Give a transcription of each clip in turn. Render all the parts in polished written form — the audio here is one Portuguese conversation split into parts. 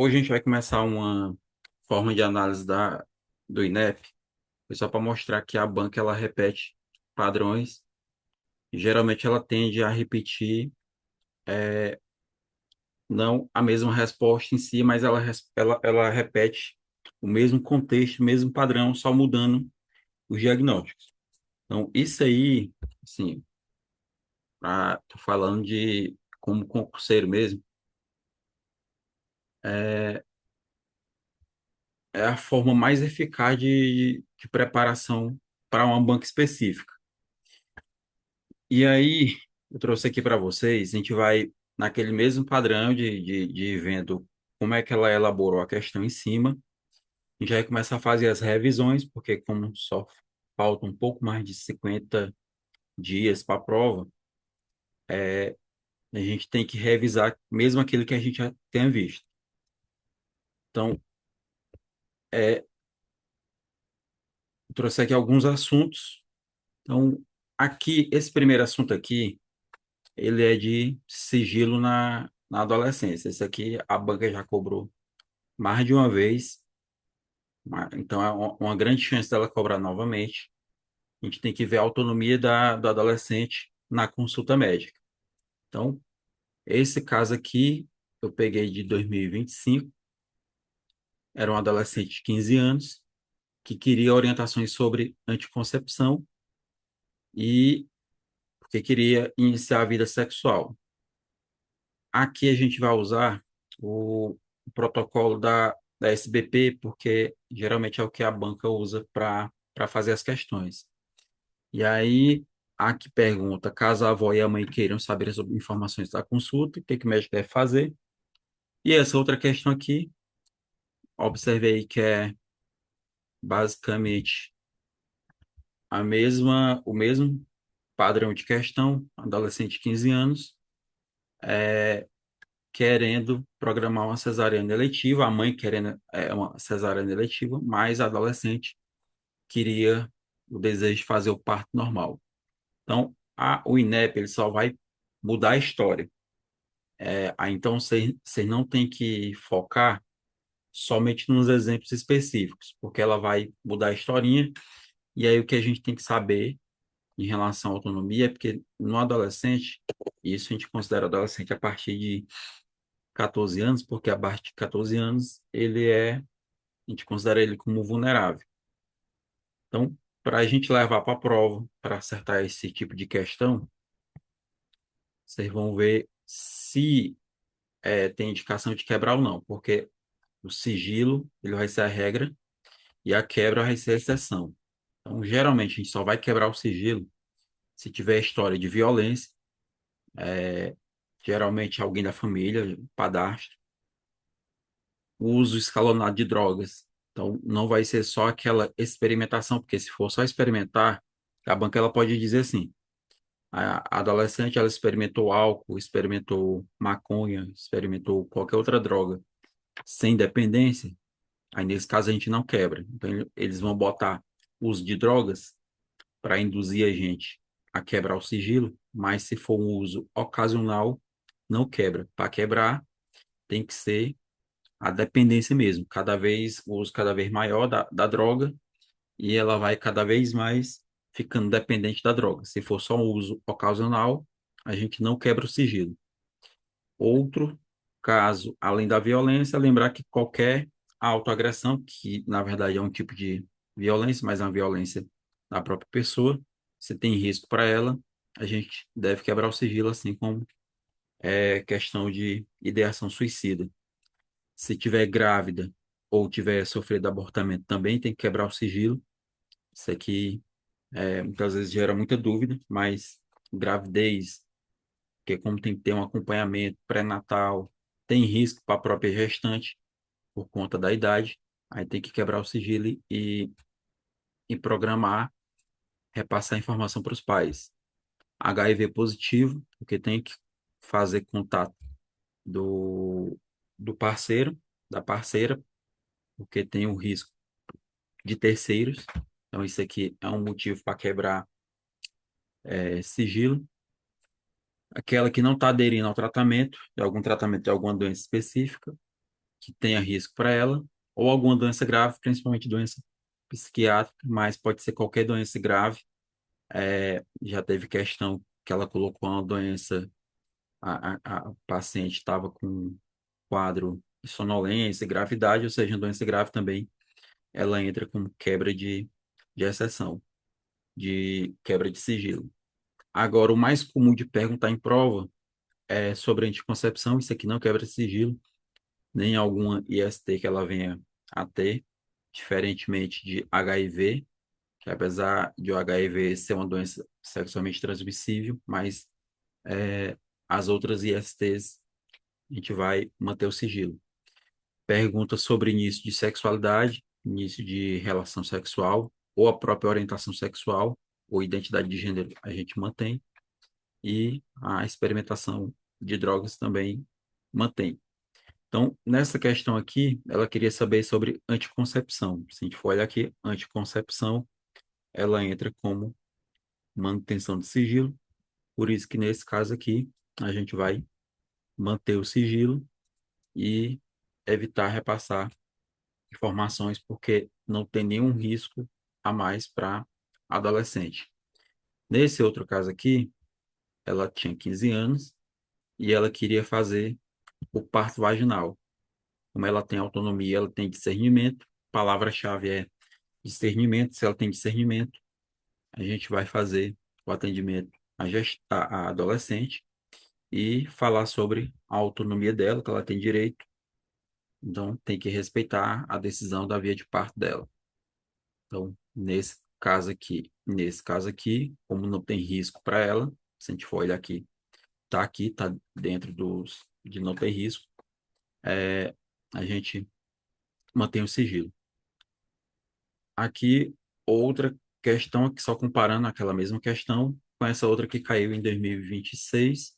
Hoje a gente vai começar uma forma de análise do INEP, foi só para mostrar que a banca ela repete padrões e geralmente ela tende a repetir não a mesma resposta em si, mas ela repete o mesmo contexto, o mesmo padrão, só mudando os diagnósticos. Então, isso aí, assim, tô falando de como concurseiro mesmo, é, é a forma mais eficaz de preparação para uma banca específica. E aí, eu trouxe aqui para vocês, a gente vai naquele mesmo padrão de vendo como é que ela elaborou a questão em cima, a gente vai começar a fazer as revisões, porque como só falta um pouco mais de 50 dias para a prova, a gente tem que revisar mesmo aquilo que a gente já tenha visto. Então, eu trouxe aqui alguns assuntos. Então, aqui, esse primeiro assunto aqui, ele é de sigilo na adolescência. Esse aqui a banca já cobrou mais de uma vez, então é uma grande chance dela cobrar novamente. A gente tem que ver a autonomia do adolescente na consulta médica. Então, esse caso aqui, eu peguei de 2025, era um adolescente de 15 anos, que queria orientações sobre anticoncepção e porque queria iniciar a vida sexual. Aqui a gente vai usar o protocolo da SBP, porque geralmente é o que a banca usa para fazer as questões. E aí, aqui pergunta, caso a avó e a mãe queiram saber sobre informações da consulta, o que que o médico deve fazer? E essa outra questão aqui, observe aí que é basicamente o mesmo padrão de questão, adolescente de 15 anos, querendo programar uma cesariana eletiva, a mãe querendo uma cesariana eletiva, mas a adolescente queria o desejo de fazer o parto normal. Então, o INEP ele só vai mudar a história. Então, você não tem que focar somente nos exemplos específicos, porque ela vai mudar a historinha, e aí o que a gente tem que saber em relação à autonomia é porque no adolescente, isso a gente considera adolescente a partir de 14 anos, porque a partir de 14 anos a gente considera ele como vulnerável. Então, para a gente levar para a prova, para acertar esse tipo de questão, vocês vão ver se tem indicação de quebrar ou não, porque o sigilo ele vai ser a regra e a quebra vai ser a exceção. Então, geralmente, a gente só vai quebrar o sigilo se tiver história de violência, geralmente alguém da família, padastro, uso escalonado de drogas. Então, não vai ser só aquela experimentação, porque se for só experimentar, a banca ela pode dizer assim, a adolescente ela experimentou álcool, experimentou maconha, experimentou qualquer outra droga sem dependência, aí nesse caso a gente não quebra. Então, eles vão botar uso de drogas para induzir a gente a quebrar o sigilo, mas se for um uso ocasional, não quebra. Para quebrar, tem que ser a dependência mesmo, o uso cada vez maior da droga, e ela vai cada vez mais ficando dependente da droga. Se for só um uso ocasional, a gente não quebra o sigilo. Outro caso, além da violência, lembrar que qualquer autoagressão, que na verdade é um tipo de violência, mas é uma violência da própria pessoa, se tem risco para ela, a gente deve quebrar o sigilo, assim como questão de ideação suicida. Se tiver grávida ou tiver sofrido abortamento, também tem que quebrar o sigilo. Isso aqui muitas vezes gera muita dúvida, mas gravidez, porque como tem que ter um acompanhamento pré-natal, tem risco para a própria gestante por conta da idade, aí tem que quebrar o sigilo e programar, repassar a informação para os pais. HIV positivo, porque tem que fazer contato do, do parceiro, da parceira, porque tem o risco de terceiros. Então, isso aqui é um motivo para quebrar sigilo. Aquela que não está aderindo ao tratamento, de algum tratamento de alguma doença específica, que tenha risco para ela, ou alguma doença grave, principalmente doença psiquiátrica, mas pode ser qualquer doença grave. Já teve questão que ela colocou uma doença, a paciente estava com quadro de sonolência, gravidade, ou seja, uma doença grave também, ela entra como quebra de exceção, de quebra de sigilo. Agora, o mais comum de perguntar em prova é sobre anticoncepção, isso aqui não quebra de sigilo, nem alguma IST que ela venha a ter, diferentemente de HIV, que apesar de o HIV ser uma doença sexualmente transmissível, mas as outras ISTs a gente vai manter o sigilo. Pergunta sobre início de sexualidade, início de relação sexual, ou a própria orientação sexual, ou identidade de gênero, a gente mantém. E a experimentação de drogas também mantém. Então, nessa questão aqui, ela queria saber sobre anticoncepção. Se a gente for olhar aqui, anticoncepção, ela entra como manutenção de sigilo, por isso que nesse caso aqui, a gente vai manter o sigilo e evitar repassar informações, porque não tem nenhum risco a mais para adolescente. Nesse outro caso aqui, ela tinha 15 anos e ela queria fazer o parto vaginal. Como ela tem autonomia, ela tem discernimento, palavra-chave é discernimento. Se ela tem discernimento, a gente vai fazer o atendimento à adolescente e falar sobre a autonomia dela, que ela tem direito, então tem que respeitar a decisão da via de parto dela. Então, nesse caso aqui, como não tem risco para ela, se a gente for olhar aqui, tá dentro de não ter risco, a gente mantém o sigilo. Aqui, outra questão, aqui só comparando aquela mesma questão com essa outra que caiu em 2026.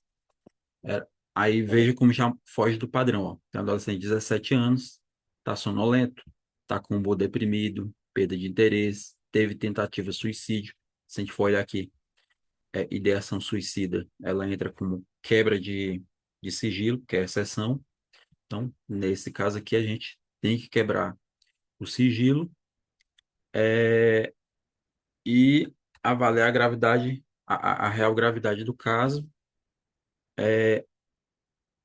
É, aí veja como já foge do padrão. Ó. Tem um adolescente de 17 anos, está sonolento, está com humor deprimido, perda de interesse, teve tentativa de suicídio. Se a gente for olhar aqui, ideação suicida, ela entra como quebra de sigilo, que é exceção. Então, nesse caso aqui, a gente tem que quebrar o sigilo é, e avaliar a gravidade, a real gravidade do caso,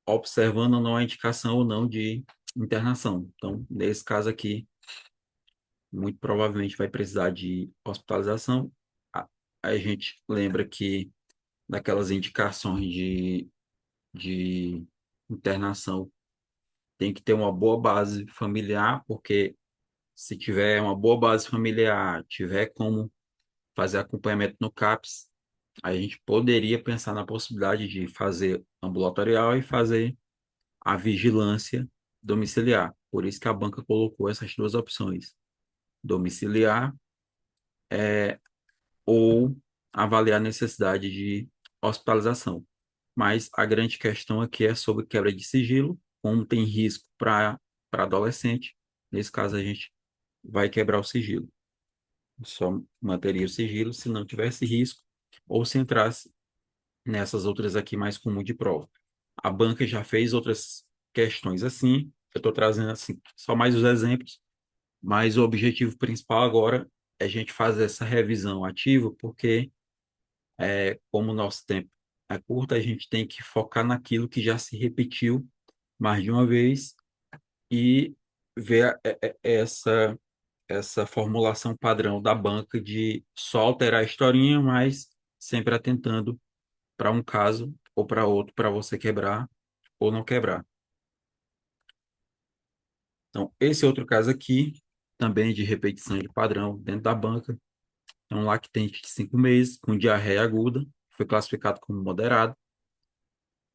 observando ou não a indicação ou não de internação. Então, nesse caso aqui, muito provavelmente vai precisar de hospitalização. A gente lembra que daquelas indicações de internação tem que ter uma boa base familiar, porque se tiver uma boa base familiar, tiver como fazer acompanhamento no CAPS, a gente poderia pensar na possibilidade de fazer ambulatorial e fazer a vigilância domiciliar. Por isso que a banca colocou essas duas opções: domiciliar ou avaliar a necessidade de hospitalização. Mas a grande questão aqui é sobre quebra de sigilo, como tem risco para adolescente. Nesse caso, a gente vai quebrar o sigilo. Só manteria o sigilo se não tivesse risco ou se entrasse nessas outras aqui mais comum de prova. A banca já fez outras questões assim. Eu estou trazendo assim só mais os exemplos, mas o objetivo principal agora é a gente fazer essa revisão ativa, porque como o nosso tempo é curto, a gente tem que focar naquilo que já se repetiu mais de uma vez e ver essa formulação padrão da banca de só alterar a historinha, mas sempre atentando para um caso ou para outro, para você quebrar ou não quebrar. Então, esse outro caso aqui, também de repetição de padrão dentro da banca, é um lactente de 5 meses com diarreia aguda, foi classificado como moderado,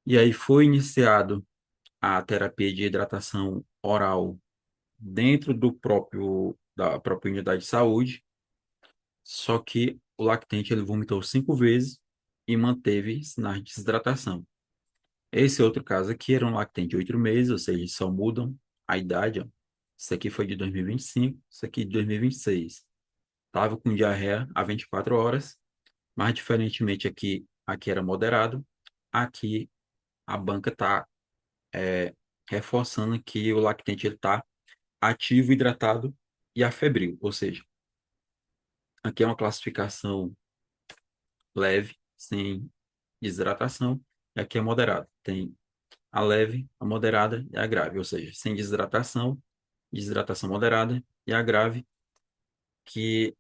e aí foi iniciado a terapia de hidratação oral dentro da própria unidade de saúde, só que o lactente ele vomitou 5 vezes e manteve sinais de desidratação. Esse outro caso aqui era um lactente de 8 meses, ou seja, só mudam a idade. Ó. Isso aqui foi de 2025, isso aqui de 2026. Estava com diarreia há 24 horas, mas diferentemente aqui era moderado, aqui a banca está reforçando que o lactente está ativo, hidratado e afebril, ou seja, aqui é uma classificação leve, sem desidratação, e aqui é moderado. Tem a leve, a moderada e a grave, ou seja, sem desidratação, desidratação moderada e a grave, que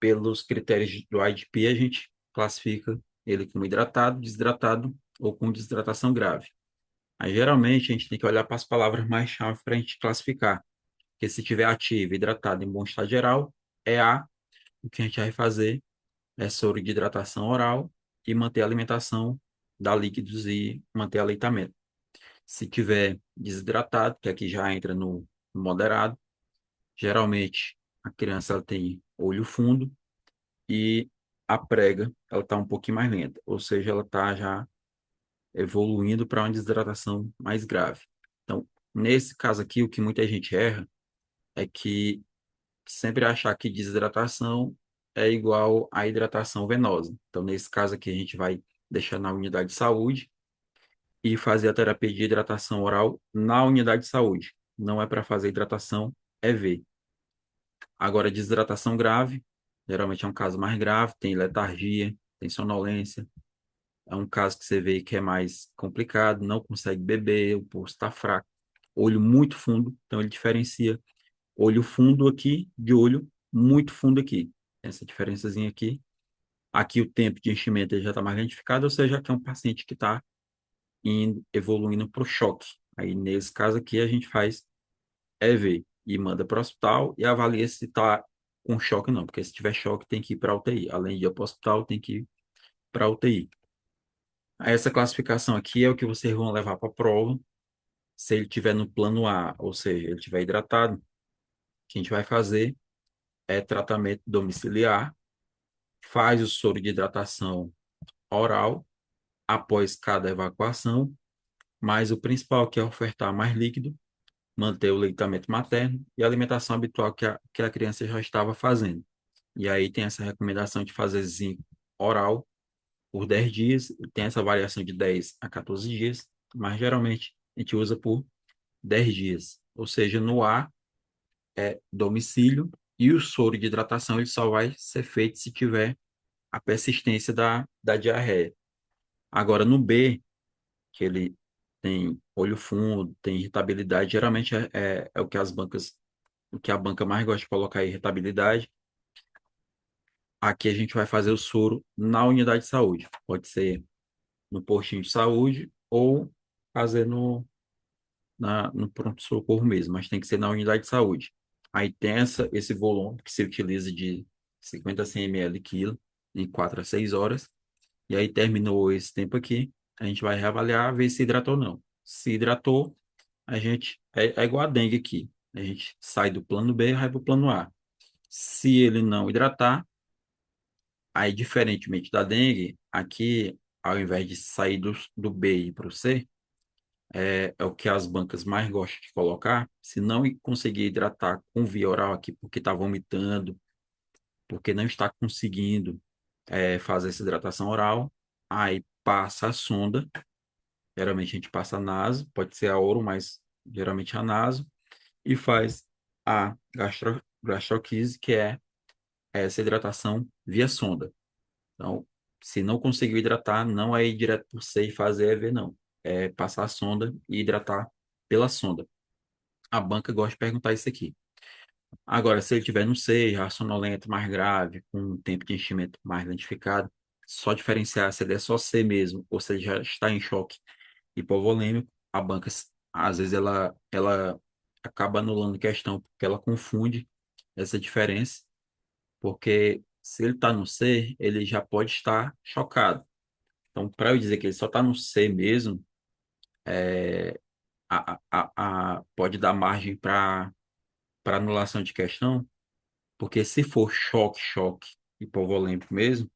pelos critérios do IDP a gente classifica ele como hidratado, desidratado ou com desidratação grave. Aí geralmente a gente tem que olhar para as palavras mais chave para a gente classificar, porque se tiver ativo, hidratado em bom estado geral, é A, o que a gente vai fazer é soro de hidratação oral e manter a alimentação, dar líquidos e manter aleitamento. Se tiver desidratado, que aqui já entra no moderado, geralmente a criança ela tem olho fundo e a prega ela está um pouquinho mais lenta, ou seja, ela está já evoluindo para uma desidratação mais grave. Então, nesse caso aqui, o que muita gente erra é que sempre achar que desidratação é igual a hidratação venosa. Então, nesse caso aqui, a gente vai deixar na unidade de saúde e fazer a terapia de hidratação oral na unidade de saúde. Não é para fazer hidratação EV. Agora, desidratação grave, geralmente é um caso mais grave, tem letargia, tem sonolência. É um caso que você vê que é mais complicado, não consegue beber, o pulso está fraco, olho muito fundo, então ele diferencia olho fundo aqui de olho muito fundo aqui. Essa diferençazinha aqui. Aqui o tempo de enchimento ele já está mais identificado, ou seja, aqui é um paciente que está evoluindo para o choque. Aí, nesse caso aqui, a gente faz EV e manda para o hospital e avalia se está com choque ou não, porque se tiver choque tem que ir para a UTI. Além de ir para o hospital, tem que ir para a UTI. Essa classificação aqui é o que vocês vão levar para a prova. Se ele tiver no plano A, ou seja, ele tiver hidratado, o que a gente vai fazer é tratamento domiciliar, faz o soro de hidratação oral após cada evacuação, mas o principal que é ofertar mais líquido, manter o leitamento materno e a alimentação habitual que a criança já estava fazendo. E aí tem essa recomendação de fazer zinco oral por 10 dias, tem essa variação de 10 a 14 dias, mas geralmente a gente usa por 10 dias. Ou seja, no A é domicílio e o soro de hidratação ele só vai ser feito se tiver a persistência da diarreia. Agora, no B, que ele tem olho fundo, tem irritabilidade, geralmente é o que o que a banca mais gosta de colocar aí, irritabilidade. Aqui a gente vai fazer o soro na unidade de saúde. Pode ser no postinho de saúde ou fazer no pronto-socorro mesmo, mas tem que ser na unidade de saúde. Aí tem esse volume que se utiliza de 50 a 100 ml quilo em 4 a 6 horas. E aí terminou esse tempo aqui, a gente vai reavaliar, ver se hidratou ou não. Se hidratou, a gente é igual a dengue aqui. A gente sai do plano B e vai para o plano A. Se ele não hidratar, aí diferentemente da dengue, aqui, ao invés de sair do B e ir para o C, é o que as bancas mais gostam de colocar. Se não conseguir hidratar com via oral aqui, porque está vomitando, porque não está conseguindo fazer essa hidratação oral, aí passa a sonda. Geralmente a gente passa a naso, pode ser a ouro, mas geralmente a naso, e faz a gastroquise, que é essa hidratação via sonda. Então, se não conseguiu hidratar, não é ir direto por C e fazer EV, não. É passar a sonda e hidratar pela sonda. A banca gosta de perguntar isso aqui. Agora, se ele tiver no C, já sonolento, mais grave, com um tempo de enchimento mais identificado, só diferenciar se ele é só C mesmo ou se ele já está em choque hipovolêmico, a banca, às vezes, ela acaba anulando questão, porque ela confunde essa diferença, porque se ele está no C, ele já pode estar chocado. Então, para eu dizer que ele só está no C mesmo, pode dar margem para anulação de questão, porque se for choque hipovolêmico mesmo, o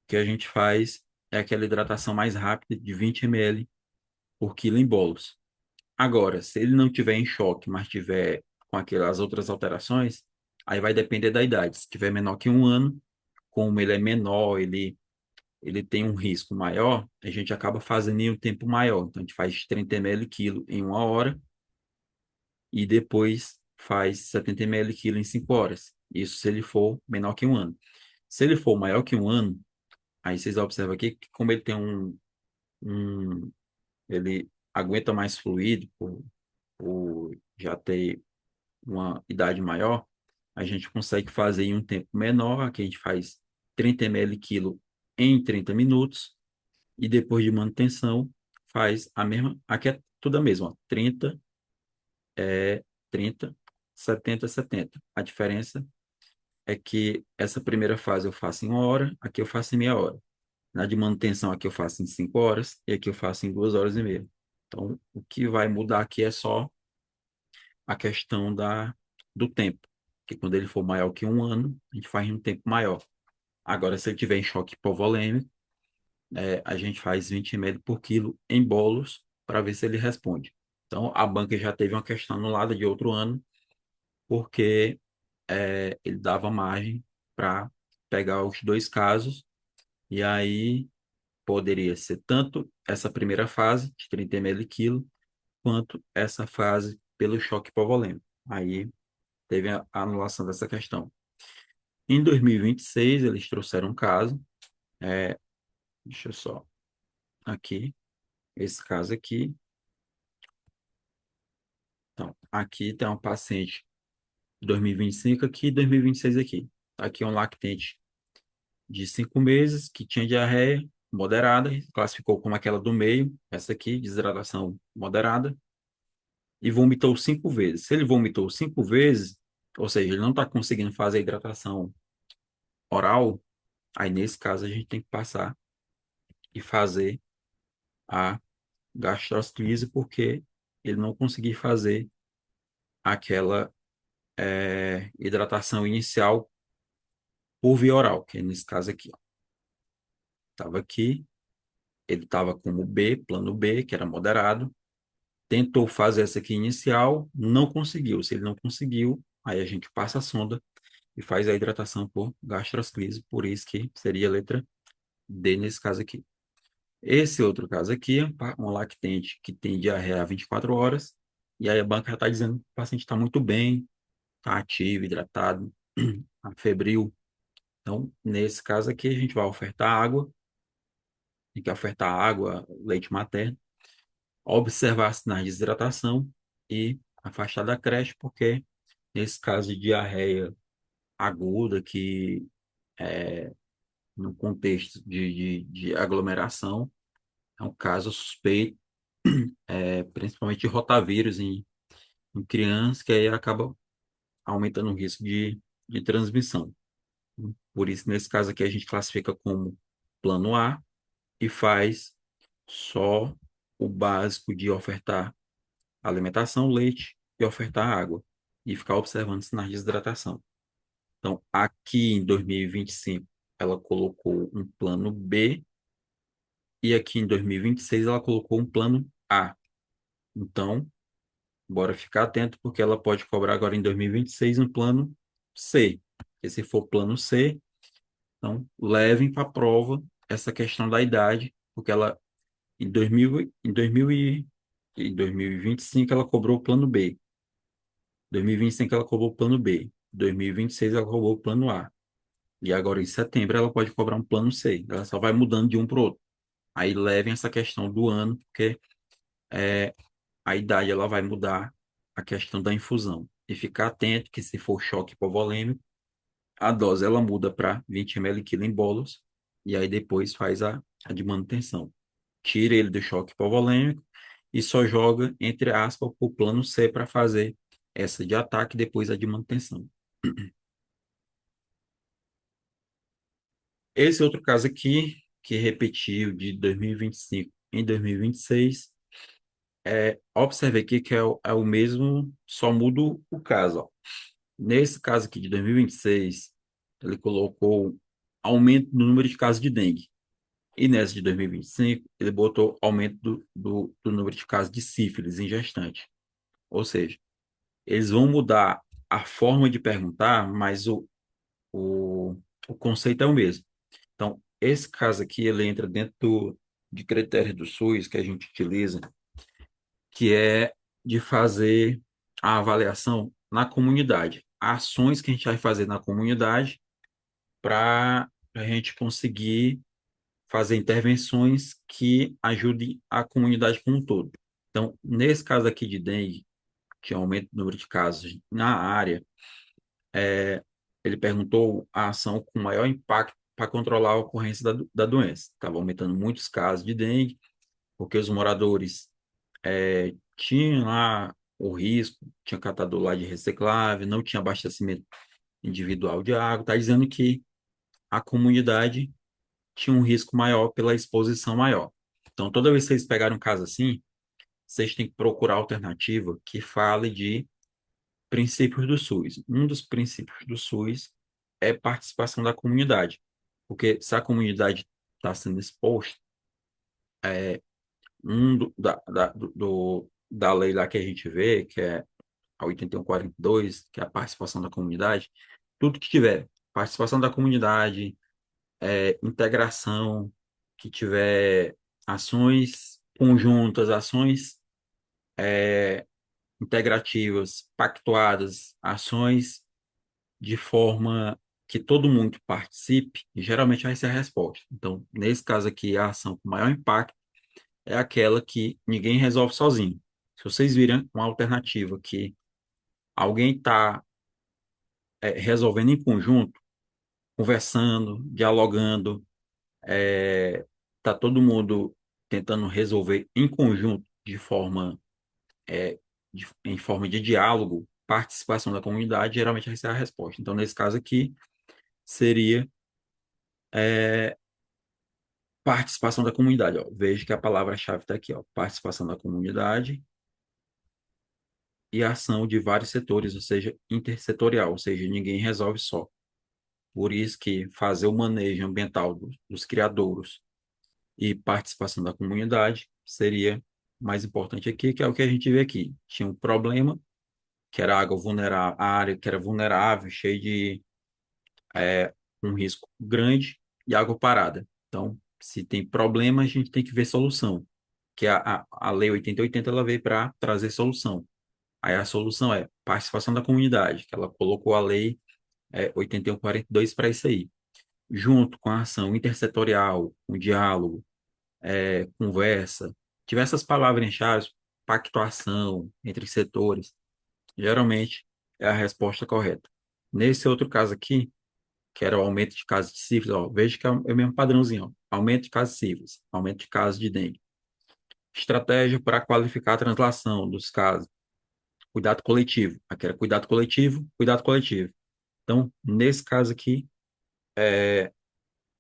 que a gente faz é aquela hidratação mais rápida de 20 ml por quilo em bolos. Agora, se ele não tiver em choque, mas tiver com aquelas outras alterações, aí vai depender da idade. Se tiver menor que 1 ano, como ele é menor, ele ele tem um risco maior, a gente acaba fazendo em um tempo maior. Então, a gente faz 30 ml quilo em 1 hora e depois faz 70 ml quilo em 5 horas. Isso se ele for menor que 1 ano. Se ele for maior que 1 ano, aí vocês observam aqui que como ele tem ele aguenta mais fluido por já ter uma idade maior, a gente consegue fazer em um tempo menor. Aqui a gente faz 30 ml quilo em 30 minutos e depois de manutenção faz a mesma, aqui é tudo a mesma, ó, 30, 30, 70, 70. A diferença é que essa primeira fase eu faço em 1 hora, aqui eu faço em meia hora. Na de manutenção aqui eu faço em 5 horas e aqui eu faço em 2 horas e meia. Então, o que vai mudar aqui é só a questão do tempo, que quando ele for maior que 1 ano, a gente faz em um tempo maior. Agora, se ele tiver em choque hipovolêmico, a gente faz 20 ml por quilo em bolos para ver se ele responde. Então, a banca já teve uma questão anulada de outro ano, porque ele dava margem para pegar os dois casos, e aí poderia ser tanto essa primeira fase, de 30 ml quilo, quanto essa fase pelo choque hipovolêmico. Aí teve a anulação dessa questão. Em 2026, eles trouxeram um caso, deixa eu só, aqui, esse caso aqui. Então, aqui tem uma paciente de 2025 aqui e 2026 aqui. Aqui é um lactente de 5 meses que tinha diarreia moderada, classificou como aquela do meio, essa aqui, desidratação moderada, e vomitou 5 vezes. Se ele vomitou 5 vezes, ou seja, ele não está conseguindo fazer a hidratação oral, aí nesse caso a gente tem que passar e fazer a gastrosclise, porque ele não conseguiu fazer aquela hidratação inicial por via oral, que é nesse caso aqui. Estava aqui, ele estava como B, plano B, que era moderado, tentou fazer essa aqui inicial, não conseguiu. Se ele não conseguiu, aí a gente passa a sonda e faz a hidratação por gastrosclise, por isso que seria a letra D nesse caso aqui. Esse outro caso aqui é um lactente que tem diarreia há 24 horas, e aí a banca já está dizendo que o paciente está muito bem, está ativo, hidratado, febril. Então, nesse caso aqui, a gente vai ofertar água, tem que ofertar água, leite materno, observar sinais de desidratação e afastar da creche, porque nesse caso de diarreia aguda, que no contexto de aglomeração, é um caso suspeito, principalmente de rotavírus em crianças, que aí acaba aumentando o risco de transmissão. Por isso, nesse caso aqui, a gente classifica como plano A e faz só o básico de ofertar alimentação, leite e ofertar água e ficar observando sinais de desidratação. Então, aqui em 2025, ela colocou um plano B e aqui em 2026 ela colocou um plano A. Então, bora ficar atento porque ela pode cobrar agora em 2026 um plano C. E se for plano C, então levem para a prova essa questão da idade, porque ela em 2025 ela cobrou o plano B. 2025 ela cobrou o plano B. 2026 ela cobrou o plano A. E agora em setembro ela pode cobrar um plano C. Ela só vai mudando de um para o outro. Aí levem essa questão do ano, porque a idade ela vai mudar a questão da infusão. E ficar atento que se for choque hipovolêmico, a dose ela muda para 20 ml quilo em bolos e aí depois faz a de manutenção. Tira ele do choque hipovolêmico e só joga, entre aspas, o plano C para fazer essa de ataque e depois a de manutenção. Esse outro caso aqui, que repetiu de 2025 em 2026, observe aqui que é o mesmo, só muda o caso. Ó. Nesse caso aqui de 2026, ele colocou aumento no número de casos de dengue. E nessa de 2025, ele botou aumento do número de casos de sífilis em gestante. Ou seja, eles vão mudar a forma de perguntar, mas o, o conceito é o mesmo. Então, esse caso aqui, ele entra dentro de critérios do SUS que a gente utiliza, que é de fazer a avaliação na comunidade. Ações que a gente vai fazer na comunidade para a gente conseguir fazer intervenções que ajudem a comunidade como um todo. Então, nesse caso aqui de dengue, que aumenta o número de casos na área, ele perguntou a ação com maior impacto para controlar a ocorrência da doença. Estava aumentando muitos casos de dengue, porque os moradores tinham lá o risco, tinha catador lá de reciclável, não tinha abastecimento individual de água. Está dizendo que a comunidade tinha um risco maior pela exposição maior. Então, toda vez que vocês pegarem um caso assim, vocês têm que procurar alternativa que fale de princípios do SUS. Um dos princípios do SUS é participação da comunidade, porque se a comunidade está sendo exposta, da lei lá que a gente vê, que é a 8142, que é a participação da comunidade, tudo que tiver participação da comunidade, integração, que tiver ações conjuntas, ações integrativas, pactuadas, ações de forma que todo mundo participe, e geralmente vai ser a resposta. Então, nesse caso aqui, a ação com maior impacto é aquela que ninguém resolve sozinho. Se vocês virem uma alternativa que alguém está resolvendo em conjunto, conversando, dialogando, está todo mundo tentando resolver em conjunto em forma de diálogo, participação da comunidade, geralmente vai ser a resposta. Então, nesse caso aqui, seria participação da comunidade. Ó. Veja que a palavra-chave está aqui, ó, participação da comunidade e ação de vários setores, ou seja, intersetorial, ou seja, ninguém resolve só. Por isso que fazer o manejo ambiental dos criadouros e participação da comunidade seria mais importante aqui, que é o que a gente vê aqui. Tinha um problema, que era água vulnerável, a área que era vulnerável, cheia de um risco grande e água parada. Então, se tem problema, a gente tem que ver solução, que a Lei 8080 ela veio para trazer solução. Aí a solução é participação da comunidade, que ela colocou a Lei 8142 para isso aí. Junto com a ação intersetorial, o diálogo, conversa, tiver essas palavras-chave, pactuação entre setores, geralmente é a resposta correta. Nesse outro caso aqui, que era o aumento de casos de sífilis, ó, veja que é o mesmo padrãozinho, ó, aumento de casos de sífilis, aumento de casos de dengue. Estratégia para qualificar a translação dos casos, cuidado coletivo. Aqui era cuidado coletivo, cuidado coletivo. Então, nesse caso aqui,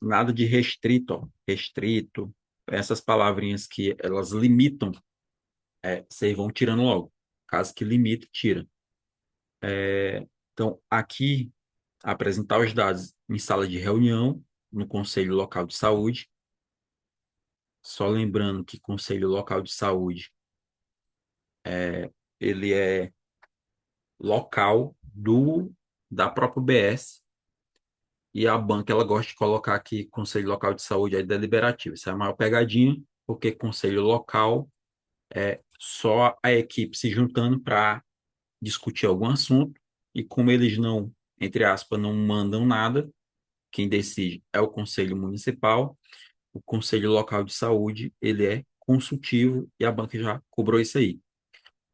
nada de restrito, ó, restrito, essas palavrinhas que elas limitam, vocês vão tirando logo. Caso que limita, tira. Então, aqui, apresentar os dados em sala de reunião, no Conselho Local de Saúde. Só lembrando que Conselho Local de Saúde, ele é local da própria UBS, e a banca, ela gosta de colocar aqui Conselho Local de Saúde é deliberativo. Isso é a maior pegadinha, porque Conselho Local é só a equipe se juntando para discutir algum assunto, e como eles não, entre aspas, não mandam nada, quem decide é o Conselho Municipal, o Conselho Local de Saúde, ele é consultivo, e a banca já cobrou isso aí.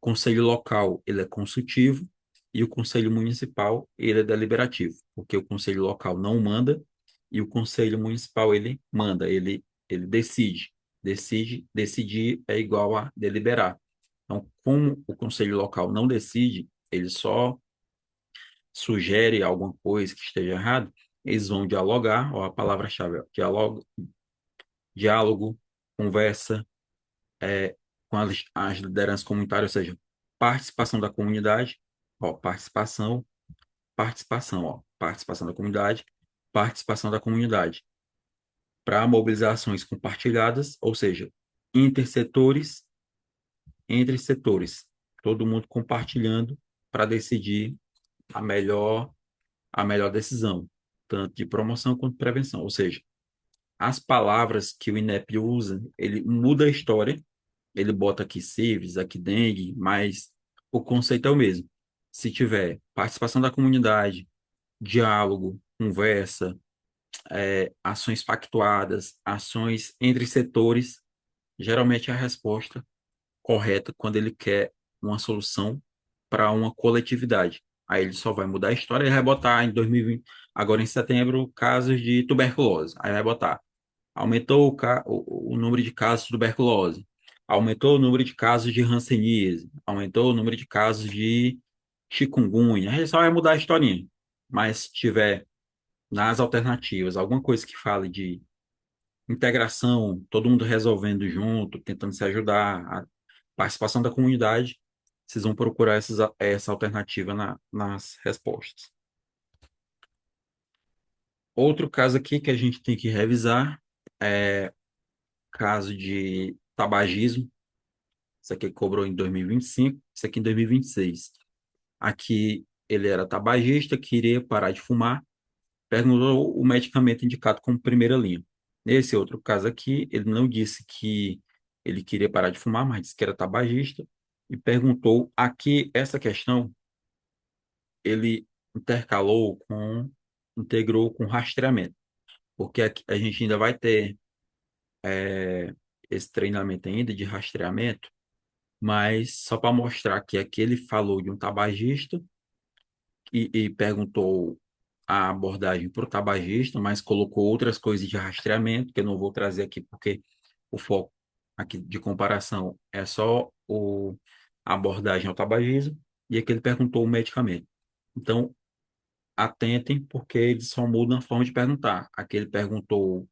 O Conselho Local, ele é consultivo, e o Conselho Municipal, ele é deliberativo, porque o Conselho Local não manda e o Conselho Municipal, ele manda, ele decide. Decidir é igual a deliberar. Então, como o Conselho Local não decide, ele só sugere alguma coisa que esteja errado, eles vão dialogar, ó, a palavra-chave é diálogo, conversa, com as lideranças comunitárias, ou seja, participação da comunidade, ó, participação da comunidade, participação da comunidade, para mobilizações compartilhadas, ou seja, intersetores, entre setores, todo mundo compartilhando para decidir a melhor, a melhor decisão, tanto de promoção quanto de prevenção, ou seja, as palavras que o INEP usa, ele muda a história, ele bota aqui civis, aqui dengue, mas o conceito é o mesmo. Se tiver participação da comunidade, diálogo, conversa, ações pactuadas, ações entre setores, geralmente é a resposta correta quando ele quer uma solução para uma coletividade. Aí ele só vai mudar a história e vai botar em 2020, agora em setembro, casos de tuberculose. Aí vai botar, aumentou o número de casos de tuberculose, aumentou o número de casos de hanseníase, aumentou o número de casos de chikungunya. Aí só vai mudar a historinha. Mas se tiver nas alternativas alguma coisa que fale de integração, todo mundo resolvendo junto, tentando se ajudar, a participação da comunidade, vocês vão procurar essa alternativa nas respostas. Outro caso aqui que a gente tem que revisar é caso de tabagismo. Isso aqui cobrou em 2025, isso aqui em 2026. Aqui ele era tabagista, queria parar de fumar, perguntou o medicamento indicado como primeira linha. Nesse outro caso aqui, ele não disse que ele queria parar de fumar, mas disse que era tabagista e perguntou aqui essa questão, ele integrou com rastreamento, porque aqui a gente ainda vai ter esse treinamento ainda de rastreamento, mas só para mostrar que aqui ele falou de um tabagista e perguntou a abordagem para o tabagista, mas colocou outras coisas de rastreamento, que eu não vou trazer aqui, porque o foco aqui de comparação é só a abordagem ao tabagismo, e aqui ele perguntou o medicamento. Então, atentem, porque eles só mudam a forma de perguntar. Aqui ele perguntou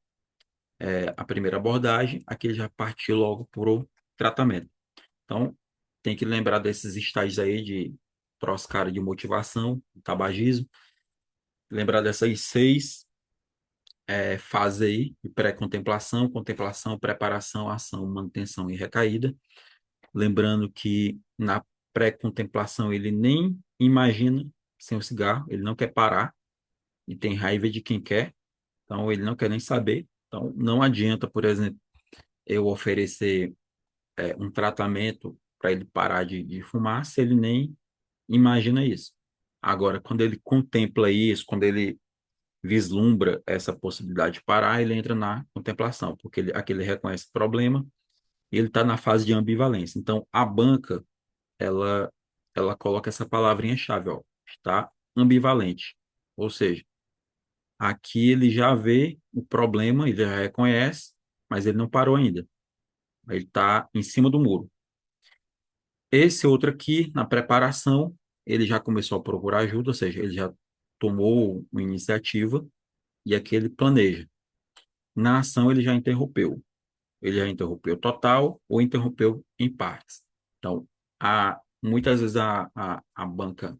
a primeira abordagem, aqui ele já partiu logo para o tratamento. Então, tem que lembrar desses estágios aí de proscara de motivação, tabagismo, lembrar dessas seis fases aí de pré-contemplação, contemplação, preparação, ação, manutenção e recaída. Lembrando que na pré-contemplação ele nem imagina sem o cigarro, ele não quer parar e tem raiva de quem quer, então ele não quer nem saber. Então não adianta, por exemplo, eu oferecer um tratamento para ele parar de fumar se ele nem imagina isso. Agora, quando ele contempla isso, quando ele vislumbra essa possibilidade de parar, ele entra na contemplação, porque aqui ele reconhece o problema e ele está na fase de ambivalência. Então, a banca, ela, ela coloca essa palavrinha-chave, ó, está ambivalente. Ou seja, aqui ele já vê o problema, ele já reconhece, mas ele não parou ainda. Ele está em cima do muro. Esse outro aqui, na preparação, ele já começou a procurar ajuda, ou seja, ele já tomou uma iniciativa e aqui ele planeja. Na ação, ele já interrompeu. Ele já interrompeu total ou interrompeu em partes. Então, muitas vezes a banca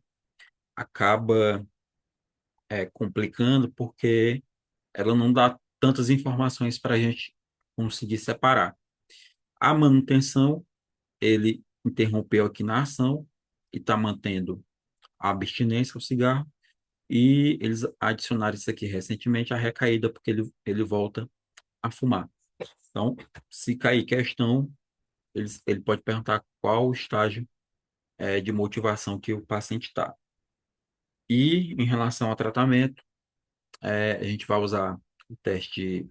acaba complicando porque ela não dá tantas informações para a gente conseguir separar. A manutenção, ele interrompeu aqui na ação e está mantendo a abstinência ao cigarro, e eles adicionaram isso aqui recentemente, a recaída, porque ele volta a fumar. Então, se cair questão, ele pode perguntar qual o estágio de motivação que o paciente está. E em relação ao tratamento, a gente vai usar o teste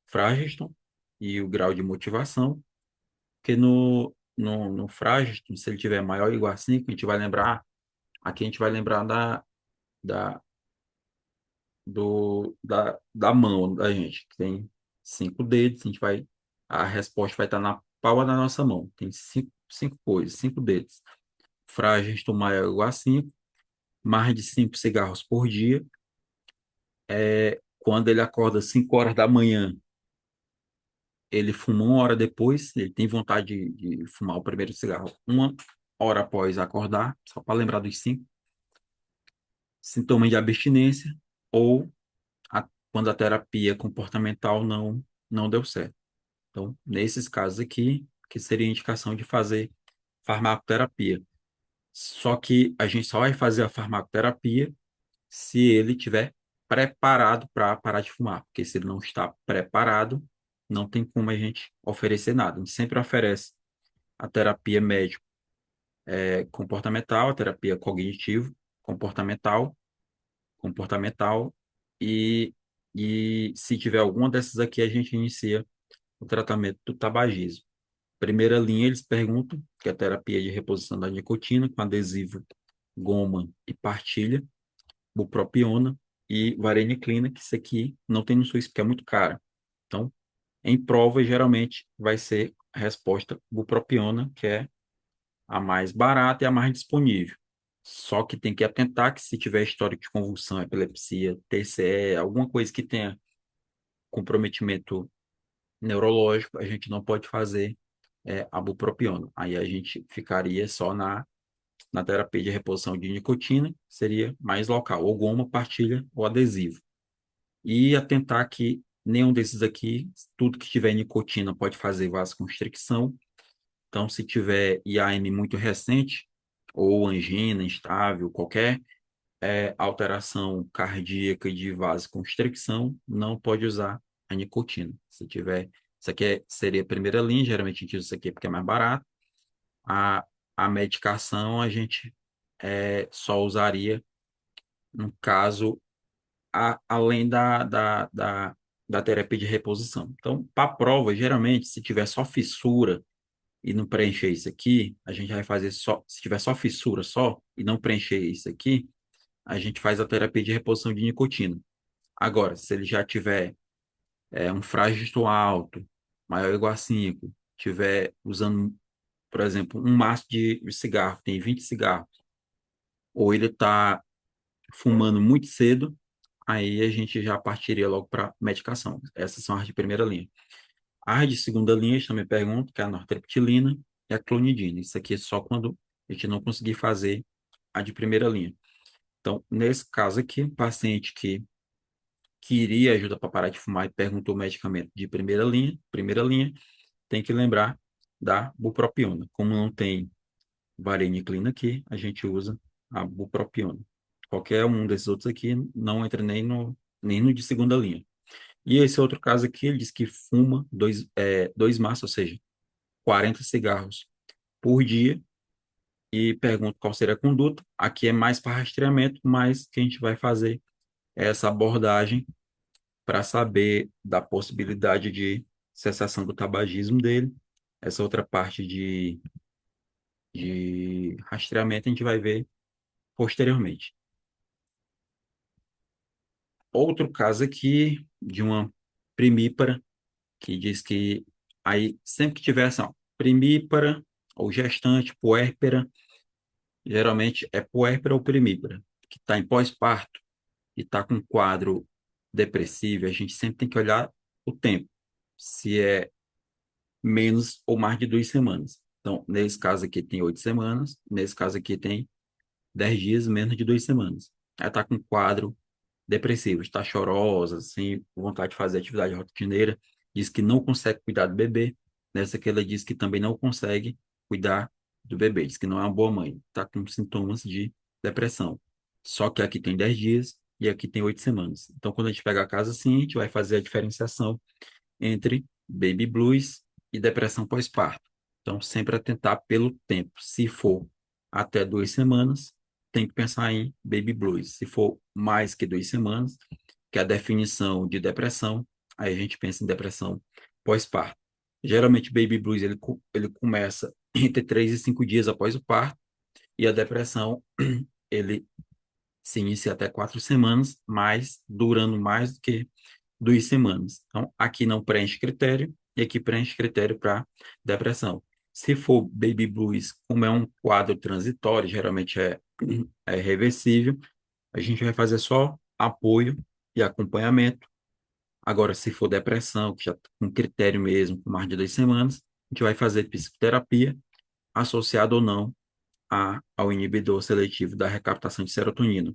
Frageston e o grau de motivação, porque no Frageston, se ele tiver maior ou igual a 5, a gente vai lembrar, aqui a gente vai lembrar da, da mão da gente, que tem 5 dedos, a resposta vai estar na palma da nossa mão, tem cinco coisas, 5 dedos. Frágeis tomar maior ou igual a 5, mais de 5 cigarros por dia. Quando ele acorda 5 horas da manhã, ele fuma 1 hora depois, ele tem vontade de fumar o primeiro cigarro 1 hora após acordar, só para lembrar dos 5. Sintomas de abstinência ou quando a terapia comportamental não deu certo. Então, nesses casos aqui, que seria a indicação de fazer farmacoterapia. Só que a gente só vai fazer a farmacoterapia se ele tiver preparado para parar de fumar, porque se ele não está preparado, não tem como a gente oferecer nada. A gente sempre oferece a terapia médico comportamental, a terapia cognitivo, comportamental, comportamental e, e se tiver alguma dessas aqui, a gente inicia o tratamento do tabagismo. Primeira linha, eles perguntam, que é a terapia de reposição da nicotina com adesivo, goma e partilha, bupropiona e vareniclina, que isso aqui não tem no SUS, porque é muito caro. Então, em prova, geralmente, vai ser a resposta bupropiona, que é a mais barata e a mais disponível. Só que tem que atentar que se tiver histórico de convulsão, epilepsia, TCE, alguma coisa que tenha comprometimento neurológico, a gente não pode fazer a bupropiona. Aí a gente ficaria só na terapia de reposição de nicotina, seria mais local, ou goma, partilha ou adesivo. E atentar que nenhum desses aqui, tudo que tiver nicotina pode fazer vasoconstricção. Então, se tiver IAM muito recente, ou angina instável, qualquer alteração cardíaca de vasoconstricção, não pode usar a nicotina. Se tiver, isso aqui seria a primeira linha, geralmente a gente usa isso aqui porque é mais barato. A, a medicação a gente só usaria no caso além da terapia de reposição. Então, para a prova, geralmente, se tiver só fissura e não preencher isso aqui, a gente vai fazer só, se tiver só fissura só e não preencher isso aqui, a gente faz a terapia de reposição de nicotina. Agora, se ele já tiver um frágito alto, maior ou igual a 5, tiver usando, por exemplo, um maço de cigarro, tem 20 cigarros, ou ele está fumando muito cedo, aí a gente já partiria logo para medicação. Essas são as de primeira linha. As de segunda linha, eles também perguntam, que é a nortriptilina e a clonidina. Isso aqui é só quando a gente não conseguir fazer a de primeira linha. Então, nesse caso aqui, paciente que queria ajuda para parar de fumar e perguntou o medicamento de primeira linha, tem que lembrar da bupropiona. Como não tem vareniclina aqui, a gente usa a bupropiona. Qualquer um desses outros aqui não entra nem no de segunda linha. E esse outro caso aqui, ele diz que fuma dois maços, ou seja, 40 cigarros por dia, e pergunta qual seria a conduta. Aqui é mais para rastreamento, mas que a gente vai fazer essa abordagem para saber da possibilidade de cessação do tabagismo dele. Essa outra parte de rastreamento a gente vai ver posteriormente. Outro caso aqui de uma primípara, que diz que aí sempre que tiver essa primípara ou gestante, puérpera, geralmente é puérpera ou primípara, que está em pós-parto e está com um quadro depressivo, a gente sempre tem que olhar o tempo, se é menos ou mais de 2 semanas. Então, nesse caso aqui tem 8 semanas, nesse caso aqui tem 10 dias, menos de 2 semanas. Ela está com um quadro depressivo, está chorosa, sem vontade de fazer atividade rotineira, diz que não consegue cuidar do bebê. Nessa que ela diz que também não consegue cuidar do bebê, diz que não é uma boa mãe, está com sintomas de depressão. Só que aqui tem 10 dias e aqui tem 8 semanas. Então, quando a gente pega a casa assim, a gente vai fazer a diferenciação entre baby blues e depressão pós-parto. Então, sempre atentar pelo tempo. Se for até 2 semanas, tem que pensar em baby blues. Se for mais que 2 semanas, que é a definição de depressão, aí a gente pensa em depressão pós-parto. Geralmente, baby blues ele começa entre 3 e 5 dias após o parto, e a depressão ele se inicia até 4 semanas, mas durando mais do que 2 semanas. Então, aqui não preenche critério e aqui preenche critério para depressão. Se for baby blues, como é um quadro transitório, geralmente é reversível, a gente vai fazer só apoio e acompanhamento. Agora, se for depressão, que já tá com critério mesmo, com mais de 2 semanas, a gente vai fazer psicoterapia, associado ou não ao inibidor seletivo da recaptação de serotonina.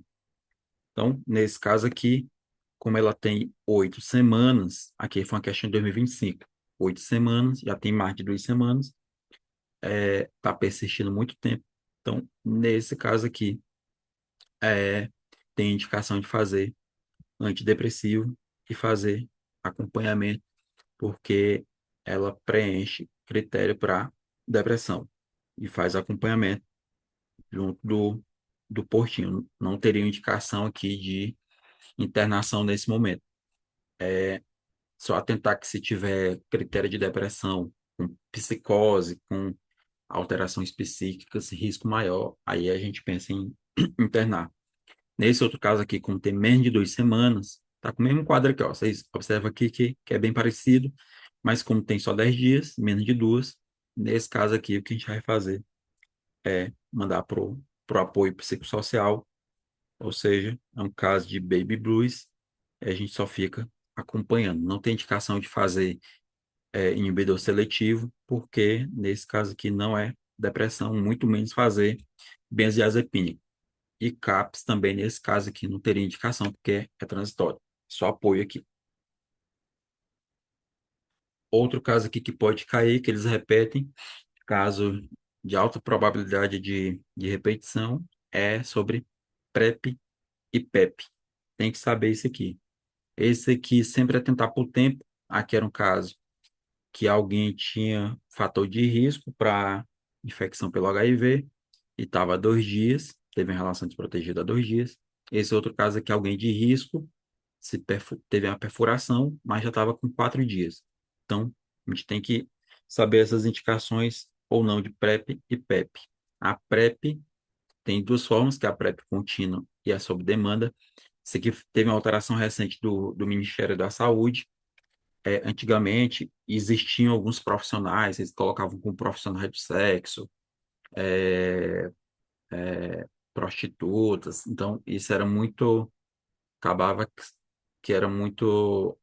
Então, nesse caso aqui, como ela tem 8 semanas, aqui foi uma questão de 2025, 8 semanas, já tem mais de 2 semanas, está persistindo muito tempo. Então, nesse caso aqui, é, tem indicação de fazer antidepressivo e fazer acompanhamento, porque ela preenche critério para depressão e faz acompanhamento junto do postinho. Não teria indicação aqui de internação nesse momento. Só atentar que se tiver critério de depressão, com psicose, com alterações psíquicas, risco maior, aí a gente pensa em internar. Nesse outro caso aqui, como tem menos de 2 semanas, tá com o mesmo quadro aqui, ó. Vocês observam aqui que é bem parecido, mas como tem só 10 dias, menos de duas, nesse caso aqui, o que a gente vai fazer é mandar pro apoio psicossocial, ou seja, é um caso de baby blues, a gente só fica acompanhando. Não tem indicação de fazer inibidor seletivo, porque nesse caso aqui não é depressão, muito menos fazer benzodiazepina. E CAPS também, nesse caso aqui, não teria indicação, porque é transitório. Só apoio aqui. Outro caso aqui que pode cair, que eles repetem, caso de alta probabilidade de repetição, é sobre PrEP e PEP. Tem que saber isso aqui. Esse aqui sempre é tentar por tempo. Aqui era um caso que alguém tinha fator de risco para infecção pelo HIV e estava há 2 dias, teve uma relação desprotegida há 2 dias. Esse outro caso aqui, alguém de risco, teve uma perfuração, mas já estava com 4 dias. Então, a gente tem que saber essas indicações ou não de PrEP e PEP. A PrEP tem duas formas, que é a PrEP contínua e a sob demanda. Isso aqui teve uma alteração recente do Ministério da Saúde. Antigamente existiam alguns profissionais, eles colocavam como profissionais do sexo, prostitutas, então isso era muito, acabava que era muito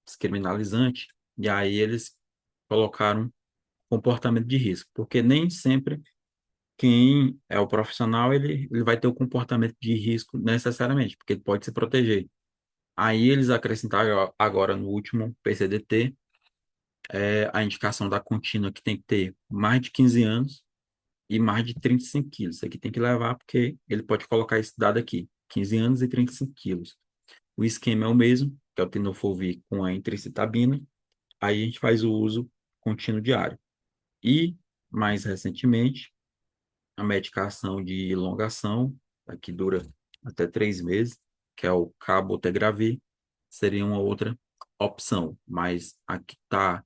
descriminalizante, e aí eles colocaram comportamento de risco, porque nem sempre quem é o profissional, ele vai ter o comportamento de risco necessariamente, porque ele pode se proteger. Aí eles acrescentaram agora no último PCDT a indicação da contínua que tem que ter mais de 15 anos e mais de 35 quilos. Isso aqui tem que levar porque ele pode colocar esse dado aqui, 15 anos e 35 quilos. O esquema é o mesmo, que é o tenofovir com a entricitabina. Aí a gente faz o uso contínuo diário. E, mais recentemente, a medicação de elongação, que dura até 3 meses, que é o cabotegravir, seria uma outra opção. Mas a que está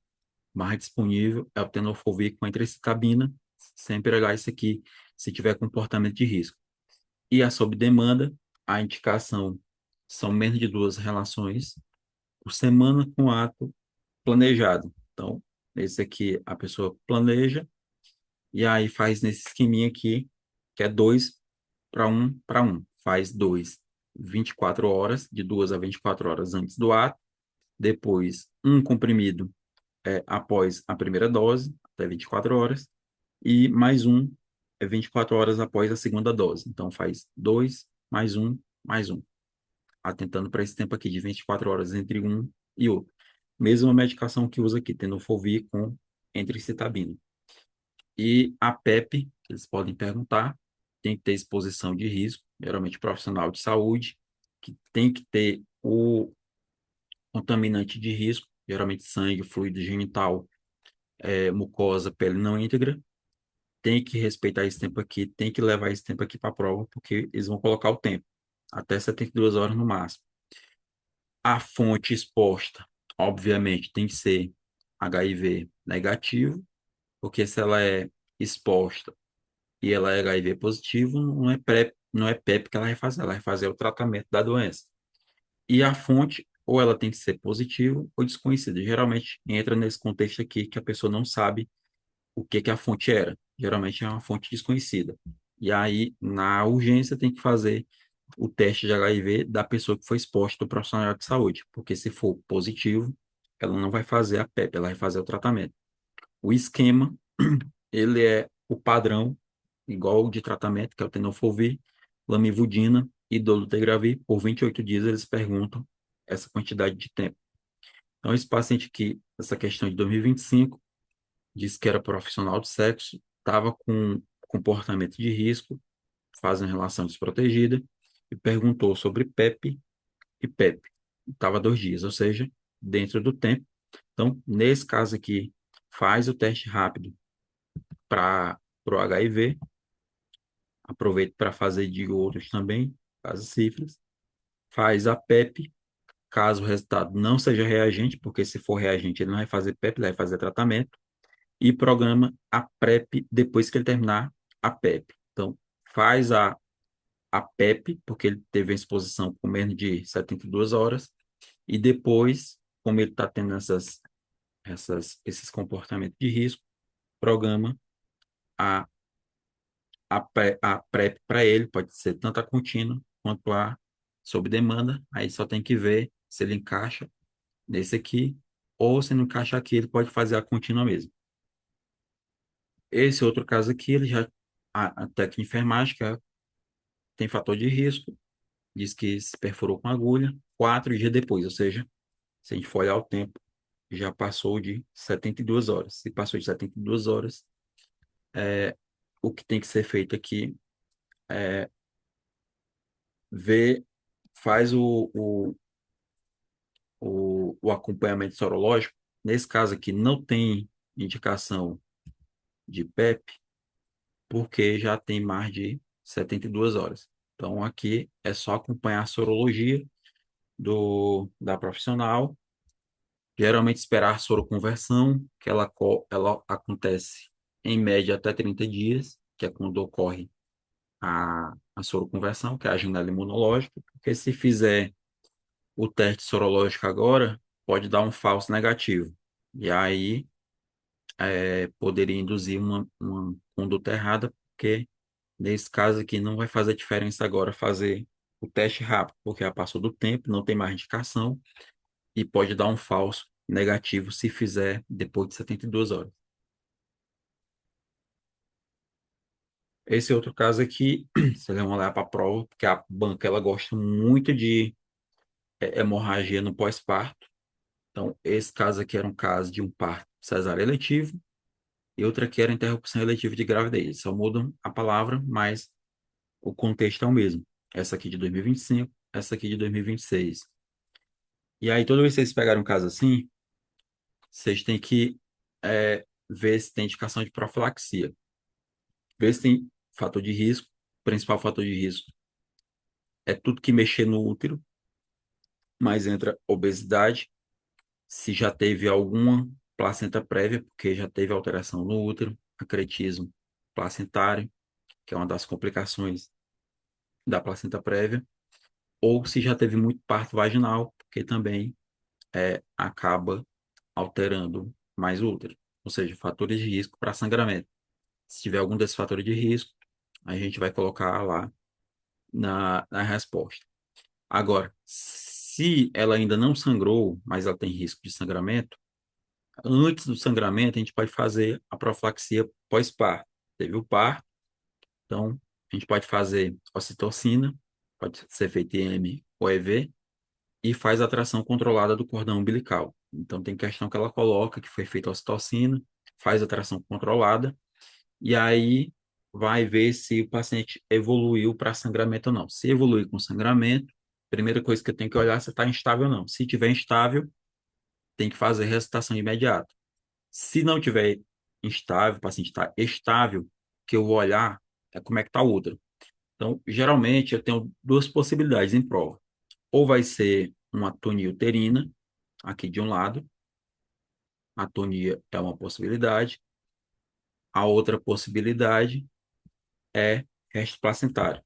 mais disponível é o tenofovir com entricitabina, sempre olhar isso aqui se tiver comportamento de risco. E a sob demanda, a indicação são menos de 2 relações por semana com ato planejado. Então, esse aqui a pessoa planeja e aí faz nesse esqueminha aqui, que é 2 para 1 para 1. Faz 24 horas, de 2 a 24 horas antes do ato, depois um comprimido após a primeira dose, até 24 horas, e mais um 24 horas após a segunda dose. Então, faz 2, mais um, atentando para esse tempo aqui de 24 horas entre um e outro. Mesma medicação que usa aqui, tenofovir com entricitabina. E a PEP, eles podem perguntar, tem que ter exposição de risco, geralmente profissional de saúde, que tem que ter o contaminante de risco, geralmente sangue, fluido genital, mucosa, pele não íntegra, tem que respeitar esse tempo aqui, tem que levar esse tempo aqui para a prova, porque eles vão colocar o tempo, até 72 horas no máximo. A fonte exposta, obviamente, tem que ser HIV negativo, porque se ela é exposta e ela é HIV positivo, não é PrEP que ela vai fazer o tratamento da doença. E a fonte, ou ela tem que ser positiva ou desconhecida. Geralmente entra nesse contexto aqui que a pessoa não sabe o que que a fonte era. Geralmente é uma fonte desconhecida. E aí, na urgência, tem que fazer o teste de HIV da pessoa que foi exposta ao profissional de saúde, porque se for positivo, ela não vai fazer a PEP, ela vai fazer o tratamento. O esquema, ele é o padrão, igual de tratamento, que é o tenofovir, lamivudina e dolutegravir. Por 28 dias, eles perguntam essa quantidade de tempo. Então, esse paciente aqui, essa questão de 2025, disse que era profissional de sexo, estava com comportamento de risco, faz uma relação desprotegida, e perguntou sobre PEP e PEP. Estava 2 dias, ou seja, dentro do tempo. Então, nesse caso aqui, faz o teste rápido para o HIV, aproveita para fazer de outros também, caso sífilis, faz a PEP, caso o resultado não seja reagente, porque se for reagente ele não vai fazer PEP, ele vai fazer tratamento, e programa a PrEP depois que ele terminar a PEP. Então, faz a PEP, porque ele teve a exposição com menos de 72 horas, e depois, como ele está tendo esses comportamentos de risco, programa a, a PrEP para ele, pode ser tanto a contínua quanto a sob demanda, aí só tem que ver se ele encaixa nesse aqui, ou se não encaixa aqui, ele pode fazer a contínua mesmo. Esse outro caso aqui, ele já, a técnica de enfermagem, que tem fator de risco, diz que se perfurou com agulha 4 dias depois, ou seja, se a gente for olhar o tempo, já passou de 72 horas. Se passou de 72 horas, o que tem que ser feito aqui é ver, faz o acompanhamento sorológico. Nesse caso aqui, não tem indicação de PEP, porque já tem mais de 72 horas. Então, aqui é só acompanhar a sorologia da profissional, geralmente esperar a soroconversão, que ela acontece em média até 30 dias, que é quando ocorre a soroconversão, que é a janela imunológica, porque se fizer o teste sorológico agora, pode dar um falso negativo. E aí poderia induzir uma conduta errada, porque nesse caso aqui não vai fazer diferença agora fazer o teste rápido, porque já passou do tempo, não tem mais indicação e pode dar um falso negativo se fizer depois de 72 horas. Esse outro caso aqui, você vai olhar para a prova, porque a banca ela gosta muito de hemorragia no pós-parto. Então, esse caso aqui era um caso de um parto cesárea eletivo e outra aqui era interrupção eletiva de gravidez. Só mudam a palavra, mas o contexto é o mesmo. Essa aqui de 2025, essa aqui de 2026. E aí, toda vez que vocês pegarem um caso assim, vocês têm que ver se tem indicação de profilaxia. Ver se tem fator de risco. O principal fator de risco é tudo que mexer no útero, mas entra obesidade, se já teve alguma placenta prévia, porque já teve alteração no útero, acretismo placentário, que é uma das complicações da placenta prévia, ou se já teve muito parto vaginal, porque também acaba alterando mais o útero, ou seja, fatores de risco para sangramento. Se tiver algum desses fatores de risco, a gente vai colocar lá na resposta. Agora, se ela ainda não sangrou, mas ela tem risco de sangramento, antes do sangramento a gente pode fazer a profilaxia pós-parto. Teve o parto, então a gente pode fazer ocitocina, pode ser feito IM ou EV, e faz a tração controlada do cordão umbilical. Então tem questão que ela coloca que foi feita ocitocina, faz a tração controlada, e aí vai ver se o paciente evoluiu para sangramento ou não. Se evoluir com sangramento, primeira coisa que eu tenho que olhar é se está instável ou não. Se tiver instável, tem que fazer ressuscitação imediata. Se não tiver instável, o paciente está estável, que eu vou olhar é como é que está o útero. Então, geralmente, eu tenho duas possibilidades em prova. Ou vai ser uma atonia uterina, aqui de um lado, a atonia é uma possibilidade. A outra possibilidade é resto placentário.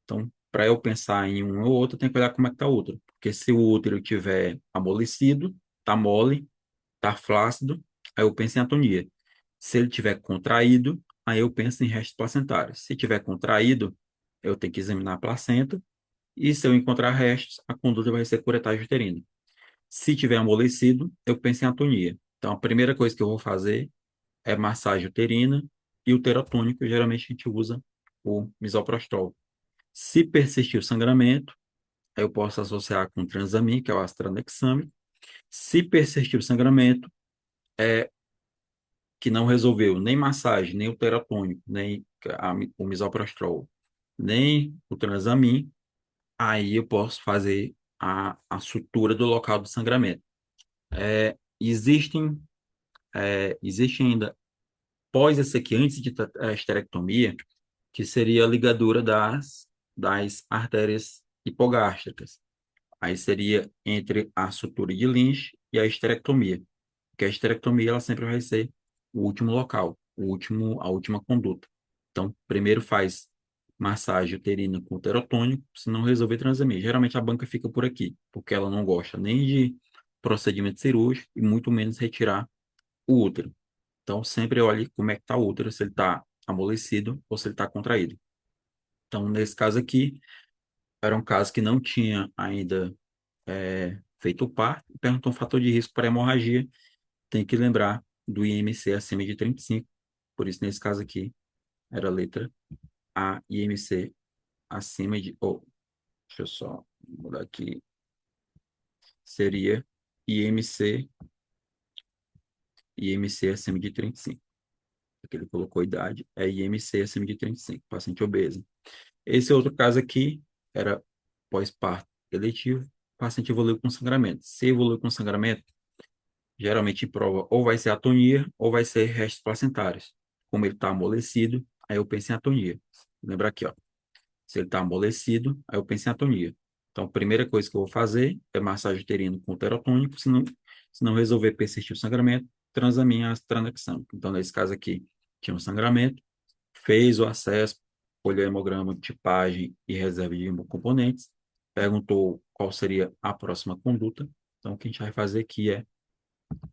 Então, para eu pensar em um ou outro, eu tenho que olhar como é que está o útero. Porque se o útero tiver amolecido, está mole, está flácido, aí eu penso em atonia. Se ele tiver contraído, aí eu penso em restos placentários. Se tiver contraído, eu tenho que examinar a placenta. E se eu encontrar restos, a conduta vai ser curetagem uterina. Se tiver amolecido, eu penso em atonia. Então, a primeira coisa que eu vou fazer é massagem uterina e uterotônico. Geralmente a gente usa o misoprostol. Se persistir o sangramento, eu posso associar com transamin, que é o astranexame. Se persistir o sangramento, que não resolveu nem massagem, nem o terapêutico, nem o misoprostol, nem o transamin, aí eu posso fazer a sutura do local do sangramento. Existem, existe ainda, pós esse aqui, antes de a esterectomia, que seria a ligadura das artérias hipogástricas. Aí seria entre a sutura de Lynch e a esterectomia. Porque a esterectomia ela sempre vai ser o último local, a última conduta. Então, primeiro faz massagem uterina com uterotônico, se não resolver transamir. Geralmente a banca fica por aqui, porque ela não gosta nem de procedimento cirúrgico e muito menos retirar o útero. Então, sempre olhe como é que está o útero, se ele está amolecido ou se ele está contraído. Então, nesse caso aqui, era um caso que não tinha ainda feito o parto, perguntou um fator de risco para hemorragia, tem que lembrar do IMC acima de 35, por isso nesse caso aqui era a letra A, IMC acima de, deixa eu só mudar aqui, seria IMC, IMC acima de 35, porque ele colocou idade, é IMC acima de 35, paciente obeso. Esse outro caso aqui era pós-parto eletivo, paciente evoluiu com sangramento. Se evoluiu com sangramento, geralmente em prova ou vai ser atonia ou vai ser restos placentários. Como ele está amolecido, aí eu penso em atonia. Lembra aqui, ó. Se ele está amolecido, aí eu penso em atonia. Então, a primeira coisa que eu vou fazer é massagem uterina com uterotônico, se não resolver persistir o sangramento, transaminha a transação. Então, nesse caso aqui, tinha um sangramento, fez o acesso, olhou o hemograma, tipagem e reserva de componentes, perguntou qual seria a próxima conduta. Então, o que a gente vai fazer aqui é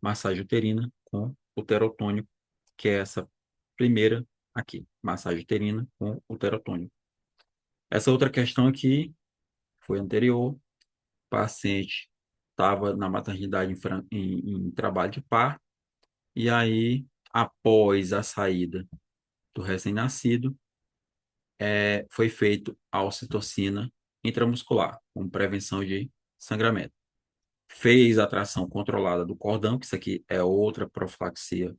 massagem uterina com uterotônico, que é essa primeira aqui, massagem uterina com uterotônico. Essa outra questão aqui foi anterior, o paciente estava na maternidade em trabalho de parto, e aí, após a saída do recém-nascido, foi feito a ocitocina intramuscular, como prevenção de sangramento. Fez a tração controlada do cordão, que isso aqui é outra profilaxia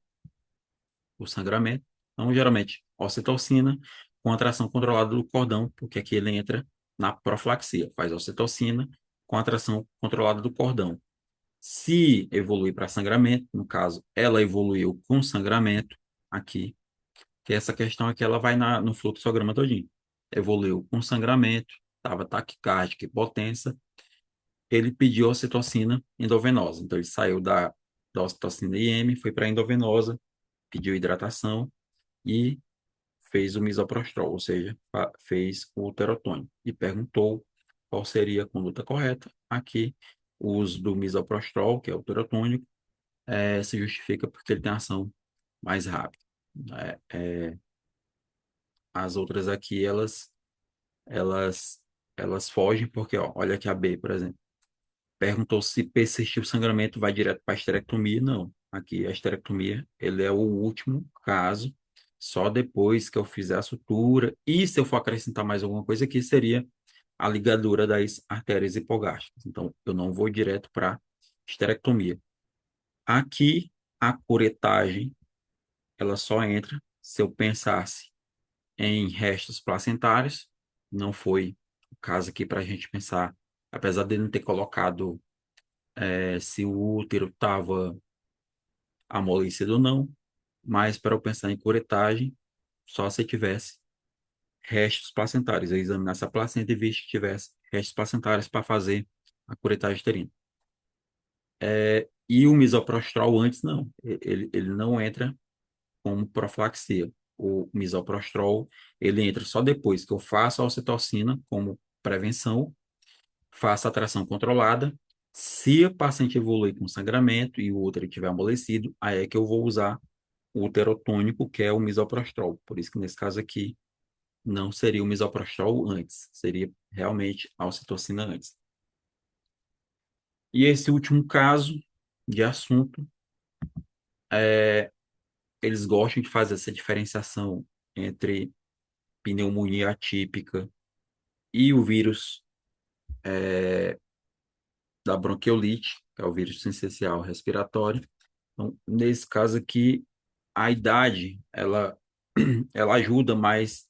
do sangramento. Então, geralmente, ocitocina com atração controlada do cordão, porque aqui ele entra na profilaxia. Faz ocitocina com atração controlada do cordão. Se evoluir para sangramento, no caso, ela evoluiu com sangramento, aqui, que essa questão aqui ela vai no fluxograma todinho. Evoluiu com sangramento, estava taquicárdica e hipotensa, ele pediu ocitocina endovenosa. Então, ele saiu da ocitocina IM, foi para a endovenosa, pediu hidratação e fez o misoprostol, ou seja, fez o uterotônico. E perguntou qual seria a conduta correta. Aqui, o uso do misoprostol, que é o uterotônico, se justifica porque ele tem ação mais rápida. As outras aqui, elas, elas fogem, porque, ó, olha aqui a B, por exemplo. Perguntou se persistir o sangramento vai direto para a esterectomia. Não. Aqui, a esterectomia, ele é o último caso, só depois que eu fizer a sutura. E se eu for acrescentar mais alguma coisa aqui, seria a ligadura das artérias hipogástricas. Então, eu não vou direto para esterectomia. Aqui, a curetagem, ela só entra se eu pensasse em restos placentários. Não foi o caso aqui para a gente pensar, apesar de não ter colocado se o útero estava amolecido ou não, mas para eu pensar em curetagem, só se tivesse restos placentários. Eu examinasse a placenta e visse que tivesse restos placentários para fazer a curetagem uterina. E o misoprostol antes, não. Ele não entra como profilaxia. O misoprostol, ele entra só depois que eu faço a ocitocina como prevenção, faço a tração controlada. Se o paciente evoluir com sangramento e o útero estiver amolecido, aí é que eu vou usar o uterotônico, que é o misoprostol. Por isso que nesse caso aqui não seria o misoprostol antes, seria realmente a ocitocina antes. E esse último caso de assunto, eles gostam de fazer essa diferenciação entre pneumonia atípica e o vírus da bronquiolite, que é o vírus sincicial respiratório. Então, nesse caso aqui, a idade, ela ajuda, mas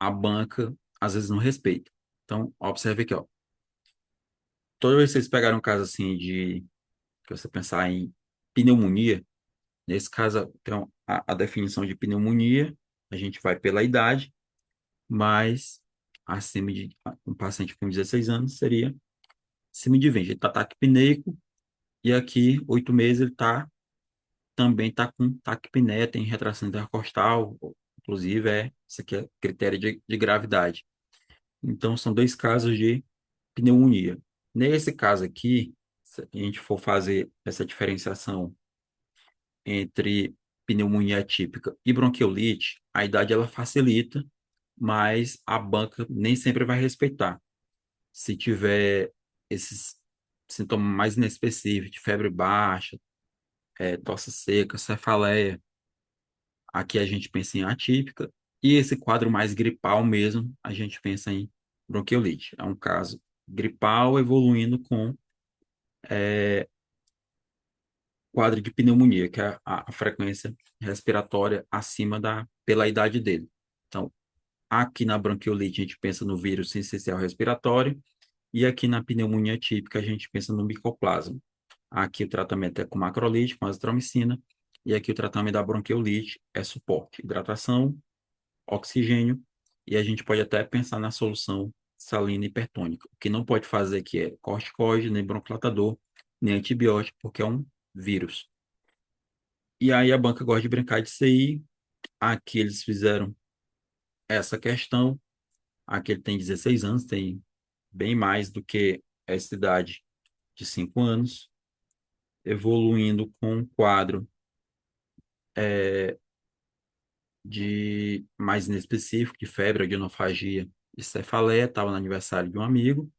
a banca às vezes não respeita. Então, observe aqui, ó. toda vez que vocês pegaram um caso assim de que você pensar em pneumonia, nesse caso tem a definição de pneumonia, a gente vai pela idade, mas acima de um paciente com 16 anos seria acima de 20. Ele está taquipneico e aqui 8 meses ele também está com taquipneia, tem retração intercostal, inclusive isso aqui é critério de gravidade. Então são dois casos de pneumonia. Nesse caso aqui, se a gente for fazer essa diferenciação entre pneumonia atípica e bronquiolite, a idade ela facilita, mas a banca nem sempre vai respeitar. Se tiver esses sintomas mais inespecíficos, de febre baixa, tosse seca, cefaleia, aqui a gente pensa em atípica, e esse quadro mais gripal mesmo, a gente pensa em bronquiolite. É um caso gripal evoluindo com quadro de pneumonia, que é a frequência respiratória acima pela idade dele. Então, aqui na bronquiolite a gente pensa no vírus sincicial respiratório e aqui na pneumonia típica a gente pensa no micoplasma. Aqui o tratamento é com macrolide, com azitromicina, e aqui o tratamento da bronquiolite é suporte, hidratação, oxigênio, e a gente pode até pensar na solução salina hipertônica. O que não pode fazer aqui é corticoide, nem broncodilatador, nem antibiótico, porque é um vírus. E aí a banca gosta de brincar de CI. Aqui eles fizeram essa questão. Aqui ele tem 16 anos, tem bem mais do que essa idade de 5 anos, evoluindo com um quadro de mais inespecífico, de febre, adenofagia e cefaleia, estava no aniversário de um amigo,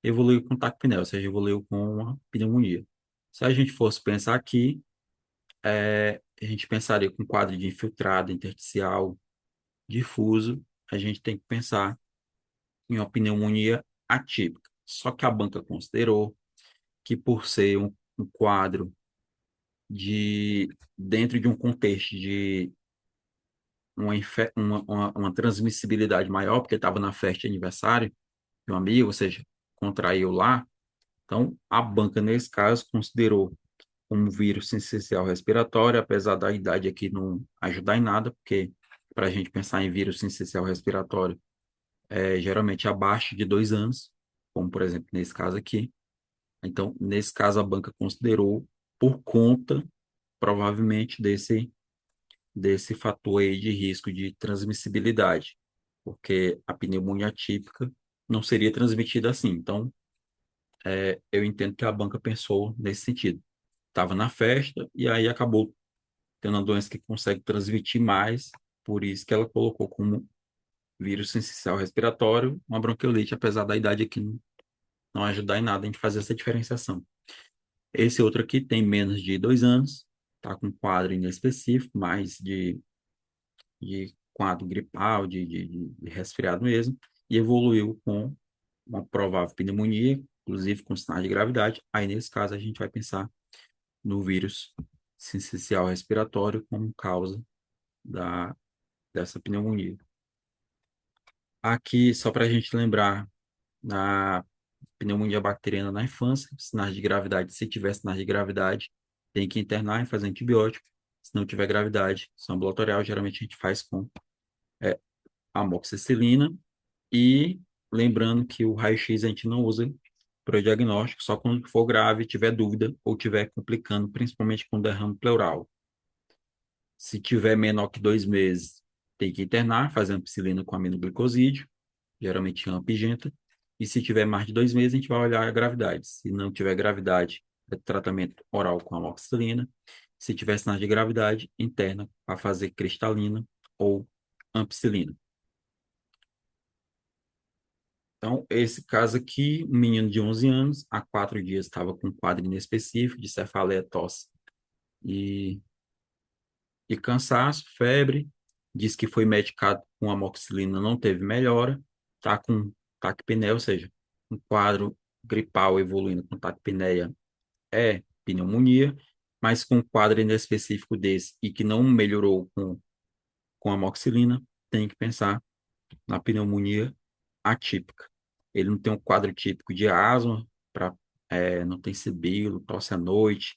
evoluiu com taquipneia, ou seja, evoluiu com uma pneumonia. Se a gente fosse pensar aqui, a gente pensaria com quadro de infiltrado, intersticial, difuso, a gente tem que pensar em uma pneumonia atípica. Só que a banca considerou que por ser um quadro dentro de um contexto de uma transmissibilidade maior, porque estava na festa de aniversário de um amigo, ou seja, contraiu lá. Então, a banca, nesse caso, considerou um vírus sincicial respiratório, apesar da idade aqui não ajudar em nada, porque para a gente pensar em vírus sincicial respiratório, geralmente abaixo de 2 anos, como por exemplo nesse caso aqui. Então, nesse caso, a banca considerou por conta, provavelmente, desse fator aí de risco de transmissibilidade, porque a pneumonia atípica não seria transmitida assim. Então, eu entendo que a banca pensou nesse sentido. Estava na festa e aí acabou tendo uma doença que consegue transmitir mais, por isso que ela colocou como vírus sensicial respiratório uma bronquiolite, apesar da idade aqui não ajudar em nada a gente fazer essa diferenciação. Esse outro aqui tem menos de 2 anos, está com quadro inespecífico, mais de quadro gripal, de resfriado mesmo, e evoluiu com uma provável pneumonia, inclusive com sinais de gravidade. Aí, nesse caso, a gente vai pensar no vírus sincicial respiratório como causa dessa pneumonia. Aqui, só para a gente lembrar, na pneumonia bacteriana na infância, sinais de gravidade, se tiver sinais de gravidade, tem que internar e fazer antibiótico. Se não tiver gravidade, são ambulatorial, geralmente a gente faz com é, amoxicilina. E lembrando que o raio-x a gente não usa para o diagnóstico, só quando for grave, tiver dúvida ou tiver complicando, principalmente com derrame pleural. Se tiver menor que 2 meses, tem que internar, fazer ampicilina com aminoglicosídeo, geralmente ampigenta. E se tiver mais de 2 meses, a gente vai olhar a gravidade. Se não tiver gravidade, é tratamento oral com amoxicilina. Se tiver sinais de gravidade, interna para fazer cristalina ou ampicilina. Então, esse caso aqui, um menino de 11 anos, há 4 dias estava com um quadro inespecífico de cefaleia, tosse e, e cansaço, febre, disse que foi medicado com amoxicilina, não teve melhora, está com taquipneia, ou seja, um quadro gripal evoluindo com taquipneia é pneumonia, mas com um quadro inespecífico desse e que não melhorou com amoxicilina, tem que pensar na pneumonia atípica. Ele não tem um quadro típico de asma, para não tem sibilo, tosse à noite,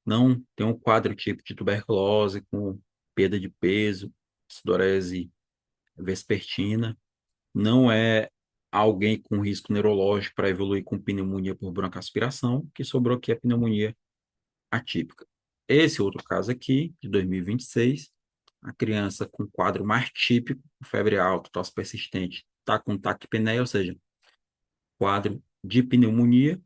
não tem um quadro tipo de tuberculose com perda de peso, sudorese vespertina, não é alguém com risco neurológico para evoluir com pneumonia por broncoaspiração, que sobrou aqui a pneumonia atípica. Esse outro caso aqui, de 2026, a criança com quadro mais típico, febre alta, tosse persistente, está com taquipneia, ou seja, quadro de pneumonia,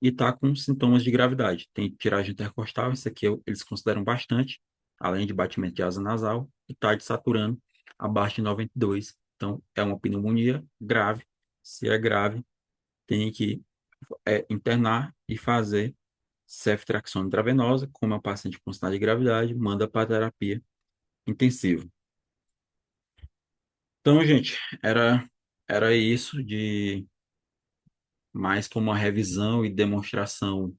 e está com sintomas de gravidade. Tem tiragem intercostal, isso aqui eles consideram bastante, além de batimento de asa nasal, e está desaturando abaixo de 92. Então, é uma pneumonia grave. Se é grave, tem que internar e fazer ceftriaxona intravenosa. Como é um paciente com sinal de gravidade, manda para terapia intensiva. Então, gente, era isso de mais como uma revisão e demonstração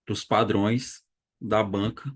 dos padrões da banca